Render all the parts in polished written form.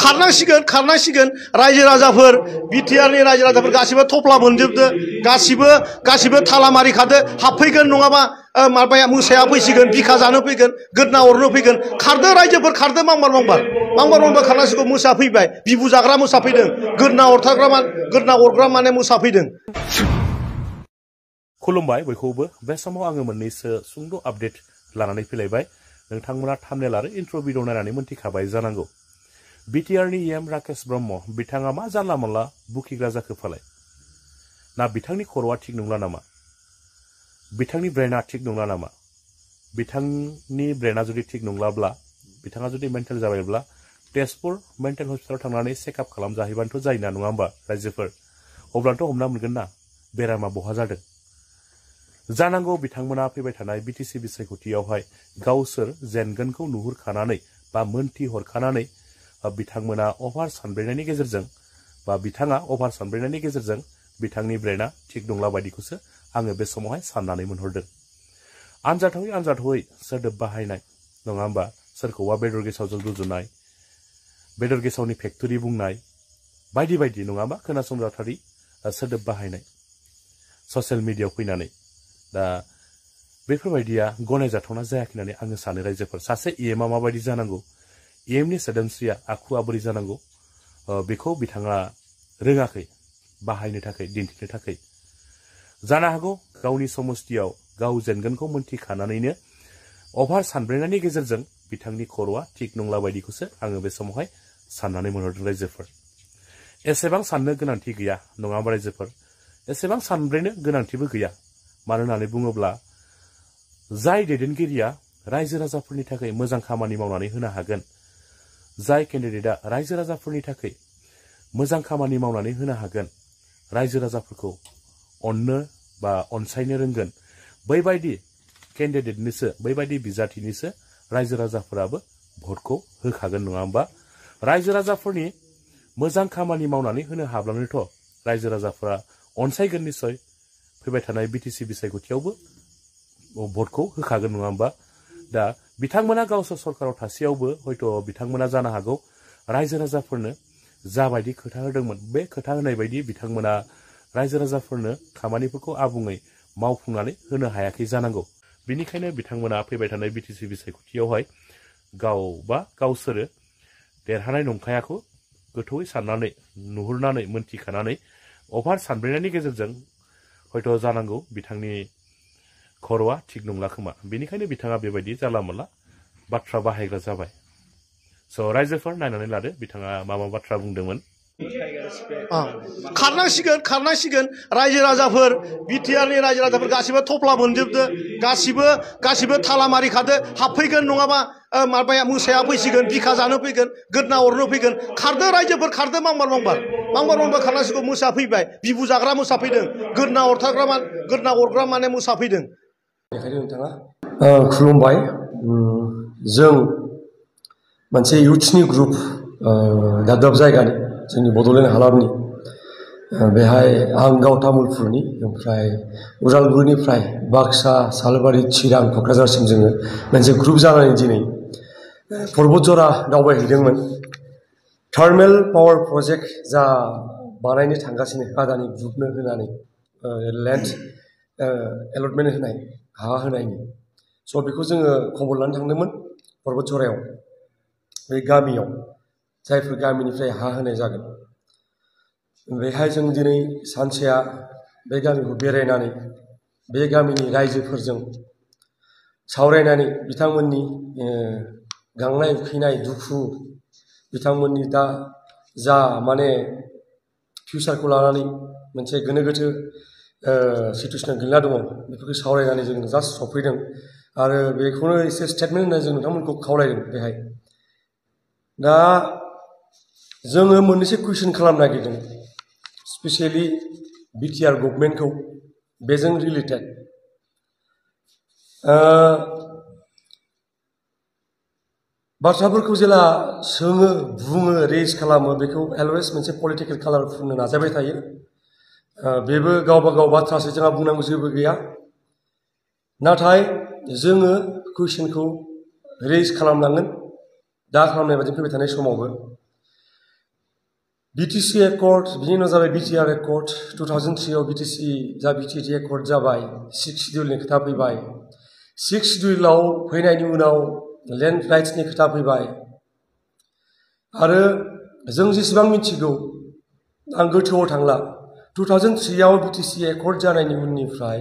खारनांसिगोन रायजो राजाफोर बिटिआरनि रायजो राजाफोर गासिबो थफ्ला मोनजोबदो गासिबो थाला मारि खादो हाबफैगोन नङाबा माबाया मोसाया फैसिगोन बिखा जानो फैगोन गोदना अरनो फैगोन खारदो रायजोफोर खारदो मांबार खारनांसिगौ मोसा फैबाय बिबु जाग्रा मोसा फैदों गोदना अरग्रा माने मोसा फैदों। खुलुमबाय बयखौबो बे समाव आङो मोननैसो सुंद' आपडेट लानानै फैलायबाय। नोंथांमोना थाम्बनेल आरो इन्ट्र' भिडिअ नायनानै मोनथिखाबाय जानांगौ। बिटिआरनि एम राकेश ब्रह्म बिथाङा मा जानला मोनला बुखिग्रा जाखो फालाय? ना बिथांनि खर'आ थिग नंला नामा? बिथांनि ब्रेना थिग नंला नामा? बिथांनि ब्रेना जुदि थिग नंलाब्ला बिथाङा जुदि मेन्टेल जाबायब्ला तेजपुर मेन्टेल हस्पिटालाव थांनानै चेकआप खालामजाहैबानोथ' जायोना नङा होमबा रायजोफोर? अब्लानोथ' हमना मोनगोन ना बेरामा बहा जादों। जानांगौ बिथांमोना फैबाय थानाय बिटिसि बिसायख'थियावहाय गावसोर जेनगोनखौ नुहुरखानानै बा मोनथि हरखानानै बिथांमोना अभार सानब्रेनायनि गेजेरजों बा बिथाङा अभार सानब्रेनायनि गेजेरजों बिथांनि ब्रेना थिग नंला बायदिखौसो आङो बे समावहाय साननानै मोनहरदों। आनजाथावै सोदोब बाहायनाय नङा होमबा? सोरखौबा बेदर गेसावजों रुजुनाय, बेदर गेसावनि फेक्टरि बुंनाय बायदि बायदि नङा होमबा? खोनासंजाथारि सोदोब बाहायनाय ससियेल मिडियायाव फैनानै दा बेफोरबायदिया गनायजाथावना जायाखै होननानै आङो सानो रायजोफोर। सासे इएमआ माबायदि जानांगौ, इएमनि सोदोमस्रिया आखुआ बोरै जानांगौ बेखौ बिथाङा रोङाखै बाहायनो थाखाय दिन्थिनो थाखाय। जानो हागौ गावनि समस्थियाव गाव जेनगोनखौ मोनथिखानानैनो अभार सानब्रेनायनि गेजेरजों बिथांनि खर'आ थिग नंला बायदिखौसो आङो बे समावहाय साननानै मोनहरदों रायजोफोर। एसेबां साननो गोनांथि गैया नङा होमबा रायजोफोर? एसेबां सानब्रेनो गोनांथिबो गैया। मानो होननानै बुङोब्ला जाय दैदेनगिरिया रायजो राजाफोरनि थाखाय मोजां खामानि मावनानै होनो हागोन, जाय केन्डिडेटआ रायजो राजाफोरनि थाखाय मोजां खामानि मावनानै होनो हागोन, रायजो राजाफोरखौ अननो बा अनसायनो रोंगोन, बैबायदि केन्डिडेटनिसो बैबायदि बिजाथिनिसो रायजो राजाफोराबो भटखौ होखागोन नङा होमबा? रायजो राजाफोरनि मोजां खामानि मावनानै होनो हाब्लानोथ' रायजो राजाफोरा अनसायगोन निस्सय। फैबाय थानाय बिटिसि बिसायख'थियावबो भटखौ होखागोन नङा होमबा? दा बिथांमोना गावसोर सरकाराव थासेयावबो हयथ' बिथांमोना जानो हागौ रायजो राजाफोरनो जाबायदि खोथा होदोंमोन बे खोथा होनाय बायदि बिथांमोना रायजो राजाफोरनो खामानिफोरखौ आबुङै मावफुंनानै होनो हायाखै जानांगौ। बिनिखायनो बिथांमोना फैबाय थानाय बिटिसि बिसायख'थियावहाय गावसोरो देरहानाय नंखायाखौ गोथौयै साननानै नुहुरनानै मोनथिखानानै अभार सानब्रेनायनि गेजेरजों हयथ' जानांगौ बिथांनि खर'आ थिग नंला खोमा। बेनिखायनो बिथाङा बेबायदि जानला मोनला बाथ्रा बाहायग्रा जाबाय। स' रायजोफोर नायनानै लादो बिथाङा मा बाथ्रा बुंदोंमोन। खारनांसिगोन रायजो राजाफोर बिटिआरनि रायजो राजाफोर गासिबो थफ्ला मोनजोबदो गासिबो थाला मारि खादो हाबफैगोन नङाबा माबाया मोसाया फैसिगोन बिखा जानो फैगोन गोदना अरनो फैगोन खारदो रायजोफोर खारदो मांबार खारनांसिगौ मोसा फैबाय बिबु जाग्रा मोसा फैदों गोदना अरग्रा माने मोसा फैदों। बेखायनो नोंथाङा खुलुमबाय। जों मोनसे इयुथ्सनि ग्रुप दाब दाब जायगानि जोंनि बड'लेण्ड हालामनि बेहाय आं गाव तामुलपुरनि ओमफ्राय उदालगुरिनिफ्राय बाक्सा सालबारि चिरां क'क्राझारसिम जोङो मोनसे ग्रुप जानानै दिनै पर्बतजरा दावबायहैदोंमोन। थार्मेल पावार प्रजेक्ट जा बानायनो थांगासिनो आदानि ग्रुपनो होनानै लेन्ड एलटमेन्ट होनाय हा होनायनि स' बेखौ जोङो खबर लानो थांदोंमोन पर्बतजरायाव बे गामियाव जायफोर गामिनिफ्राय हा होनाय जागोन। बेहाय जों दिनै सानसेया बे गामिखौ बेरायनानै बे गामिनि रायजोफोरजों सावरायनानै बिथांमोननि गांनाय उखैनाय दुखु बिथांमोननि दा जा माने फिउचारखौ लानानै मोनसे गोनो गोथो सिटुवेसनाव गोलैना दङ बेफोरखौ सावरायनानै जों जास्ट सफैदों आरो बेखौनो एसे स्टेटमेन्ट होनानै जों नोंथांमोनखौ खावलायदों। बेहाय दा जोङो मोननैसो कुइसन खालामनो नागिरदों स्पेसियेलि बिटिआर गभर्नमेन्टखौ बेजों रिलेटेड। बाथ्राफोरखौ जेला सोङो बुङो रेज खालामो बेखौ अलवेज मोनसे पलिटिकेल कालार फुननो नाजाबाय थायो। बेबो गावबा गाव बाथ्रासो जोंहा बुंनांगौ जेबो गैया। नाथाय जोङो कुइसनखौ रेज खालामनांगोन दा खालामनाय बायदि फैबाय थानाय समावबो BTC एकर्ड बिनि उनाव जाबाय BTR एकर्ड 2003 आव BTC जा BTT एकर्ड जाबाय 6 शिड्यूलनि खोथा फैबाय 6 शिड्यूलाव फैनायनि उनाव लेन्ड राइट्सनि खोथा फैबाय आरो जों जेसेबां मिथिगौ आं गोथौआव थांला 2003 आव BTC एकर्ड जानायनि उननिफ्राय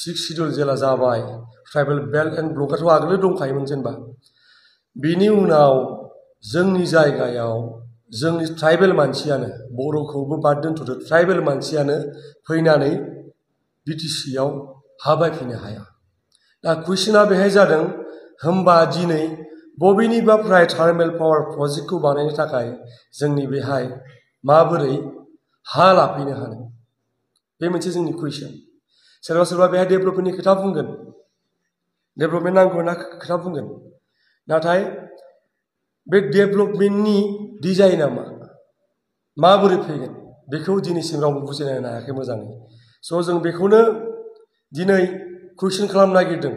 6 शिड्यूल जेला जाबाय ट्राइबेल बेल्ट एन्ड ब्लकआथ' आगोल दंखायोमोन जेनेबा बिनि उनाव जोंनि जायगायाव जोंनि ट्राइबेल मानसियानो बर'खौबो बाद दोनथ'दो ट्राइबेल मानसियानो फैनानै BTC आव हा बायफैनो हाया दा कुइसना बेहाय जादों होमबा दिनै बबेनिफ्राय थार्मेल पावार प्रजेक्टखौ बानायनो थाखाय जोंनि बेहाय माबोरै हा लाफैनो हानो बे मोनसे जोंनि कुइसन सोरबा सोरबा बेहाय डेभेलपमेन्टनि खोथा बुंगोन डेभेलपमेन्ट नांगौ होनना खोथा बुंगोन नाथाय बे डेभेलपमेन्टनि डिजाइना माबोरै फैगोन बेखौ दिनैसिम रावबो बुजिनो हायाखै मोजाङै स' जों बेखौनो दिनै कुइसन खालामनो नागिरदों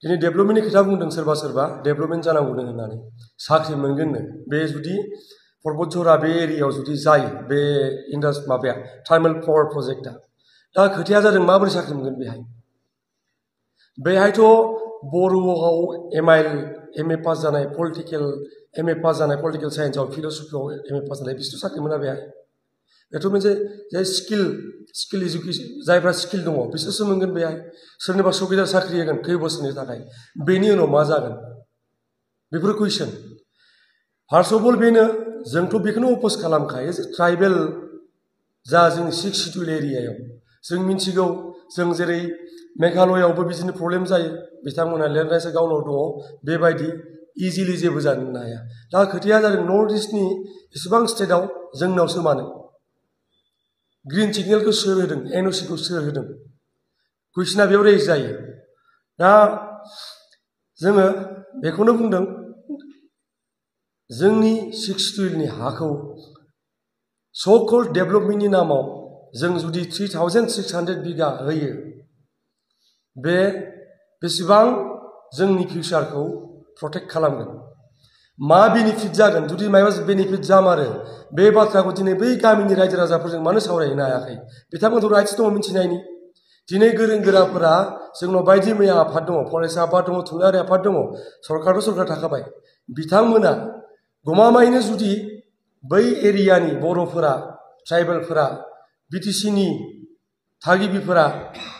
दिनै डेभेलपमेन्टनि खोथा बुंदों सोरबा सोरबा डेभेलपमेन्ट जानांगौनो होननानै साख्रि मोनगोननो बे जुदि पर्बतझरा बे एरियायाव जुदि जायो बे माबाया थार्मेल पावार प्रजेक्टआ दा खोथाया जादों माबोरै साख्रि मोनगोन बेहायथ' बर'आव MA पास जानाय पलिटिकेल MA पास जानाय पलिटिकेल साइन्सआव फिल'सफियाव MA पास जानाय बिसोरथ' साख्रि मोना बेहाय बेथ' मोनसे जाय स्किल एजुकेसन जायफ्रा स्किल दङ बिसोरसो मोनगोन बेहाय सोरनिबा चौकिदार साख्रि होगोन खै बोसोरनि थाखाय बेनि उनाव मा जागोन बेफोर कुइसन फार्स्ट अफ अल बेनो जोंथ' बेखौनो अप'ज खालामखायो जे ट्राइबेल जा जोंनि 6 शिड्यूल एरियायाव जों मिथिगौ जों जेरै मेघालयआवबो बिदिनो प्रब्लेम जायो बिथांमोना लेन्ड राइट्सआ गावनाव दङ बेबायदि इजिलि जेबो जानो हाया दा खोथाया जादों नर्थ इस्टनि एसेबां स्टेटआव जोंनावसो मानो ग्रिन सिगनेलखौ सोर होदों NOCखौ सोर होदों कुइसना बेयाव रेज जायो दा जोङो बेखौनो बुंदों जोंनि 6 शिड्यूलनि हाखौ स'कल्ड डेभेलपमेन्टनि नामाव जों जुदि 3600 बिगा होयो बे बेसेबां जोंनि फिउचारखौ प्रटेक्ट खालामगोन मा बेनिफिट जागोन जुदि माबा बेनिफिट जामारो बे बाथ्राखौ दिनै बै गामिनि रायजो राजाफोरजों मानो सावरायहैनो हायाखै बिथांमोनथ' राइट्स दङ मिथिनायनि दिनै गोरों गोराफोरा जोंनाव बायदि मैया आफाद दङ फरायसा आफाद दङ थुनलाइयारि आफाद दङ सरकारथ' सरकार थाखाबाय बिथांमोना गमामायैनो जुदि बै एरियानि बर'फोरा ट्राइबेलफोरा BTCनि थागिबिफोरा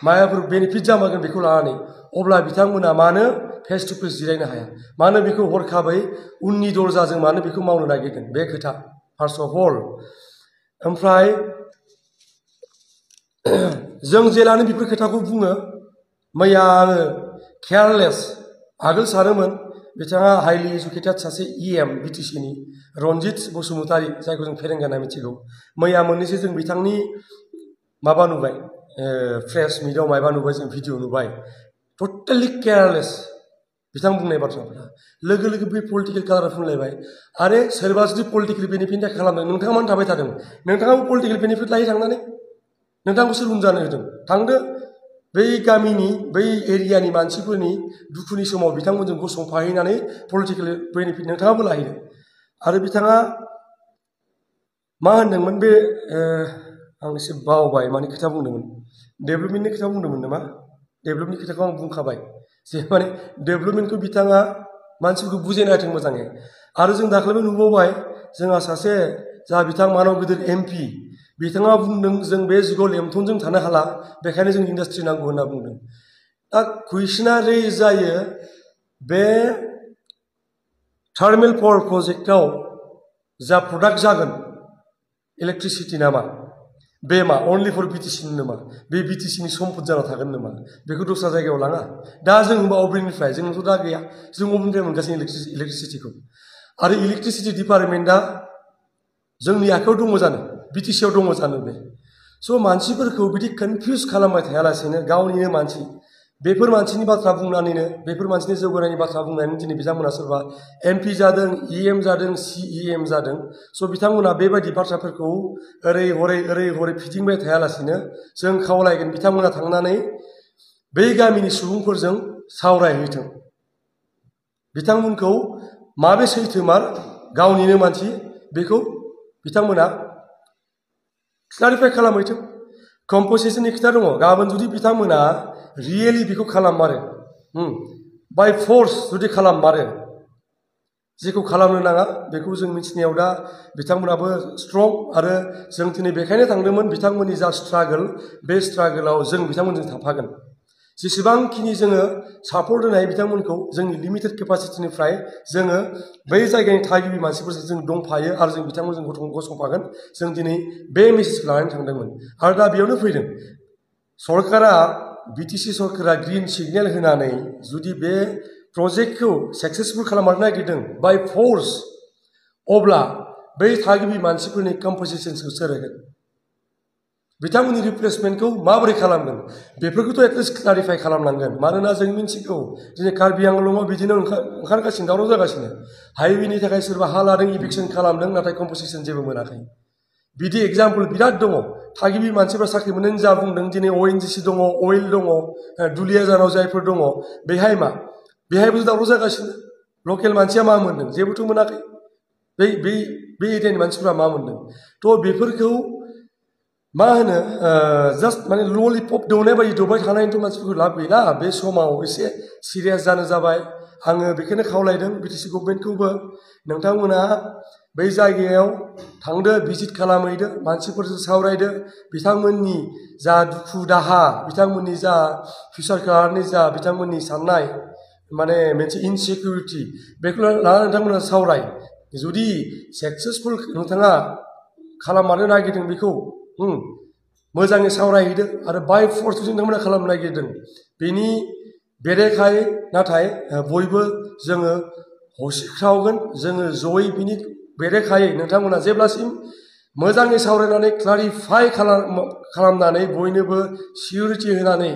मायाफोर बेनिफिट जामारगोन बेखौ लानानै अब्ला बिथांमोना मानो फेस टु फेस जिरायनो हाया मानो बेखौ हरखाबै उननि दरजाजों मानो बेखौ मावनो नागिरदों बे खोथा फार्स्ट अफ अल ओमफ्राय जों जेलानो बेफोर खोथाखौ बुङो मैया आङो केयारलेस आगोल सानोमोन बिथाङा हाइलि एजुकेटेड सासे EM BTCनि रन्जित बसुमतारी जायखौ जों फेरेंगा होनना मिथिगौ मैया मोननैसो जों बिथांनि माबा नुबाय प्रेस मिटआव माबा नुबाय जों भिडिअ नुबाय टटेलि केयारलेस बिथां बुंनाय बाथ्राफोरा लोगो लोगो बे पलिटिकेल कालार फुनलायबाय आरो सोरबा जुदि पलिटिकेल बेनिफिटनि थाखाय खालामदों नोंथाङा मानो थाबाय थादों नोंथाङाबो पलिटिकेल बेनिफिट लायो थांनानै नोंथांखौ सोर बुंजानो होदों थांदो बै गामिनि बै एरियानि मानसिफोरनि दुखुनि समाव बिथांमोनजों गसंफाहैनानै पलिटिकेल बेनिफिट नोंथाङाबो लाहैदो आरो बिथाङा मा होनदोंमोन बे आं एसे बावबाय माने खोथा बुंदोंमोन डेभेलपमेन्टनि खोथा बुंदोंमोन नामा डेभेलपमेन्टनि खोथाखौ आं बुंखाबाय जे माने डेभेलपमेन्टखौ बिथाङा मानसिफोरखौ बुजायनो हाथों मोजाङै आरो जों दाख्लैबो नुबावबाय जोंहा सासे जा बिथां मानव गिदिर MP बिथाङा बुंदों जों बे जुगाव लेमथनजों थानो हाला बेखायनो जों इन्डास्ट्रि नांगौ होनना बुंदों दा कुइसना रेज जायो बे थार्मेल पावार प्रजेक्टआव जा प्रडाक्ट जागोन इलेक्ट्रिसिटि नामा बे मा अनलि फर BTC नामा बे BTCनि सम्पद जाना थागोन नामा बेखौ दस्रा जायगायाव लाङा दा जों होनबा अबेनिफ्राय जोंथ' दा गैया जों अबेनिफ्राय मोनगासिनो इलेक्ट्रिसिटिखौ आरो इलेक्ट्रिसिटि डिपार्टमेन्टआ जोंनि आखायाव दङ जानो BTC आव दङ जानो बे स' मानसिफोरखौ बिदि कनफिउज खालामबाय थायालासेनो गावनिनो मानसि बेफोर मानसिनि बाथ्रा बुंनानैनो बेफोर मानसिनि जौगानायनि बाथ्रा बुंनानै दिनै बिथांमोना सोरबा MP जादों EM जादों CEM जादों स' बिथांमोना बेबायदि बाथ्राफोरखौ ओरै हरै फिदिंबाय थायालासेनो जों खावलायगोन बिथांमोना थांनानै बै गामिनि सुबुंफोरजों सावरायहैथों बिथांमोनखौ माबे सैथोमार गावनिनो मानसि बेखौ बिथांमोना क्लारिफाइ खालामहैथों कम्प'जिशननि खोथा दङ गाबोन जुदि बिथांमोना रियेलि बेखौ खालाममारो बाय फर्स जुदि खालाममारो जेखौ खालामनो नाङा बेखौ जों मिथिनायाव दा बिथांमोनाबो स्ट्रं आरो जों दिनै बेखायनो थांदोंमोन बिथांमोननि जा स्ट्रागल बे स्ट्रागलाव जों बिथांमोनजों थाफागोन जेसेबांखिनि जोङो सापर्ट होनो हायो बिथांमोनखौ जोंनि लिमिटेड केपासिटिनिफ्राय जोङो बै जायगानि थागिबि मानसिफोरजों जों दंफायो आरो जों बिथांमोनजों गसंफागोन जों दिनै बे मेसेजखौ लानानै थांदोंमोन आरो दा बेयावनो फैदों सरकारा बिटिसि सरकारा ग्रिन सिगनेल होनानै जुदि बे प्रजेक्टखौ साक्सेसफुल खालामनो नागिरदों बाय फर्स अब्ला बै थागिबि मानसिफोरनि कम्प'जिशनखौ सोर होगोन बिथांमोननि रिप्लेसमेन्टखौ माबोरै खालामगोन बेफोरखौथ' एटलिस्ट क्लारिफाइ खालामनांगोन मानोना जों मिथिगौ दिनै कार्बि आंलंआव बिदिनो ओंखारगासिनो दावराव जागासिनो हाइवेनि थाखाय सोरबा हा लादों इभिक्सन खालामदों नाथाय कम्प'जिशन जेबो मोनाखै बिदि एग्जाम्पल बिराद दङ थागिबि मानसिफ्रा साख्रि मोननायनि जा बुंदों दिनै ONGC दङ अइल दङ दुलियाजानाव जायफोर दङ बेहाय मा बेहायबो दावराव जागासिनो लकेल मानसिया मा मोन्दों जेबोथ' मोनाखै बे एरियानि मानसिफ्रा मा मोन्दों थ' बेफोरखौ मा होनो जास्ट माने ललिपप दौनाय बायदि दौबाय थानायनिथ' मानसिफोरखौ लाब गैला बे समाव एसे सिरियास जानो जाबाय आङो बेखौनो खावलायदों बिटिसि गभर्नमेन्टखौबो नोंथांमोना बै जायगायाव थांदो भिजिट खालामहैदो मानसिफोरजों सावरायदो बिथांमोननि जा दुखु दाहा बिथांमोननि जा फिउचारखौ लानानै जा बिथांमोननि साननाय माने मोनसे इनसिकिउरिटि बेखौ लानानै नोंथांमोना सावराय जुदि साक्सेसफुल नोंथाङा खालामनो नागिरदों बेखौ मोजाङै सावरायहैदो आरो बाय फर्स जुदि नोंथांमोना खालामनो नागिरदों बेनि बेरेखायै नाथाय बयबो जोङो हसिख्रावगोन जोङो जयै बिनि बेरेखायै नोंथांमोना जेब्लासिम मोजाङै सावरायनानै क्लारिफाइ खालामनानै बयनोबो सिकिउरिटि होनानै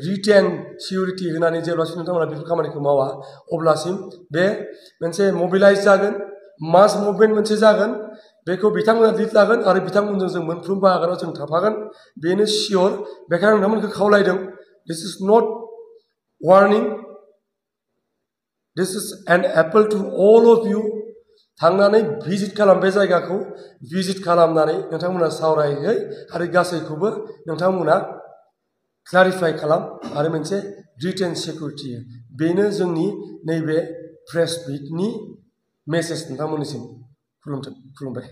रिटेन सिकिउरिटि होनानै जेब्लासिम नोंथांमोना बेफोर खामानिखौ मावा अब्लासिम बे मोनसे मबिलाइज जागोन मास मुभमेन्ट मोनसे जागोन बेखौ बिथांमोना लिड लागोन आरो बिथांमोनजों जों मोनफ्रोमबो आगानाव जों थाफागोन बेनो सियर बेखायनो नोंथांमोनखौ खावलायदों this is not warning this is an appeal to all of you थांनानै भिजिट खालाम बे जायगाखौ भिजिट खालामनानै नोंथांमोना सावरायहै आरो गासैखौबो नोंथांमोना क्लारिफाइ खालाम आरो मोनसे रिटेन सिकिउरिटि बेनो जोंनि नैबे प्रेस मिटनि मेसेज नोंथांमोननिसिम खुलुमबाय